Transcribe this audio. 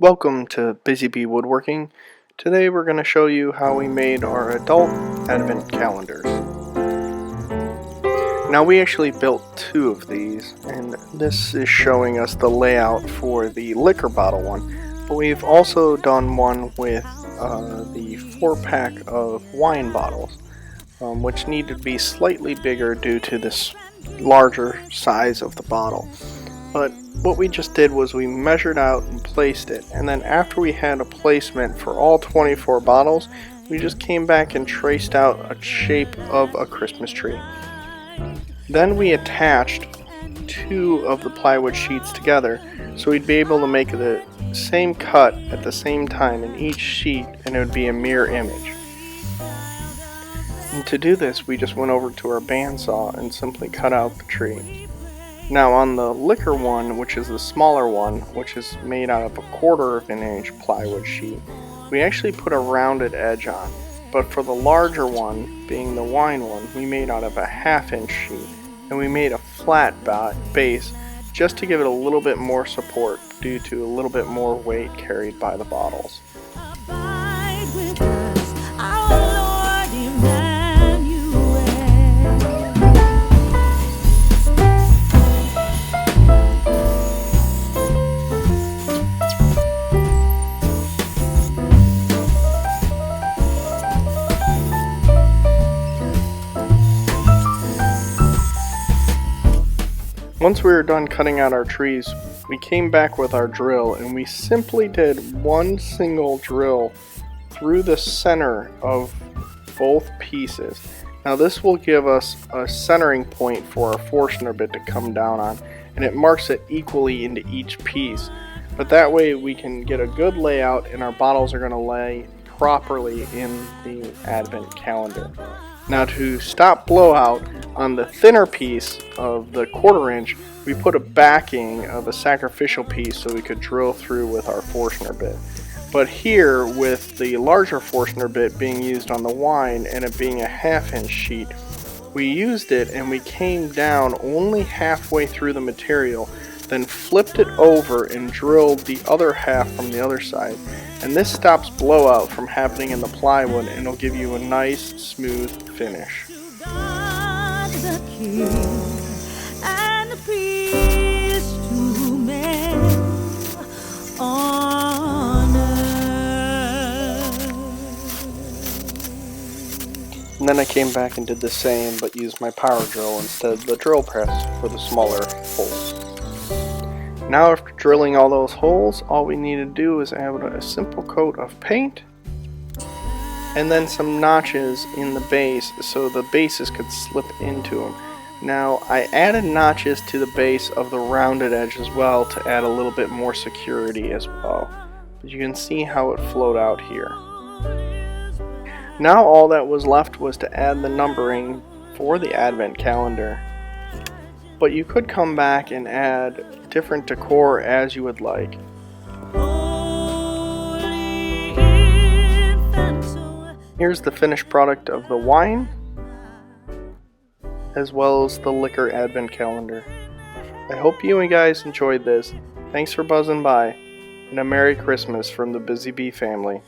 Welcome to Busy Bee Woodworking. Today we're going to show you how we made our adult advent calendars. Now we actually built two of these, and this is showing us the layout for the liquor bottle one. But we've also done one with the 4-pack of wine bottles, which needed to be slightly bigger due to this larger size of the bottle. But what we just did was we measured out and placed it, and then after we had a placement for all 24 bottles, we just came back and traced out a shape of a Christmas tree. Then we attached two of the plywood sheets together so we'd be able to make the same cut at the same time in each sheet, and it would be a mirror image. And to do this, we just went over to our bandsaw and simply cut out the tree. Now on the liquor one, which is the smaller one, which is made out of a 1/4 of an inch plywood sheet, we actually put a rounded edge on. But for the larger one, being the wine one, we made out of a 1/2 inch sheet, and we made a flat base just to give it a little bit more support due to a little bit more weight carried by the bottles. Once we were done cutting out our trees, we came back with our drill and we simply did one single drill through the center of both pieces. Now this will give us a centering point for our Forstner bit to come down on, and it marks it equally into each piece. But that way we can get a good layout and our bottles are going to lay properly in the advent calendar. Now to stop blowout, on the thinner piece of the 1/4 inch, we put a backing of a sacrificial piece so we could drill through with our Forstner bit. But here, with the larger Forstner bit being used on the wine and it being a 1/2 inch sheet, we used it and we came down only halfway through the material, then flipped it over and drilled the other half from the other side. And this stops blowout from happening in the plywood and it'll give you a nice smooth finish. And the priest to men on earth. And then I came back and did the same, but used my power drill instead of the drill press for the smaller holes. Now after drilling all those holes, all we need to do is add a simple coat of paint and then some notches in the base so the bases could slip into them. Now I added notches to the base of the rounded edge as well to add a little bit more security as well. But you can see how it flowed out here. Now all that was left was to add the numbering for the advent calendar. But you could come back and add different decor as you would like. Here's the finished product of the wine, as well as the liquor advent calendar. I hope you guys enjoyed this. Thanks for buzzing by, and a Merry Christmas from the Busy Bee family.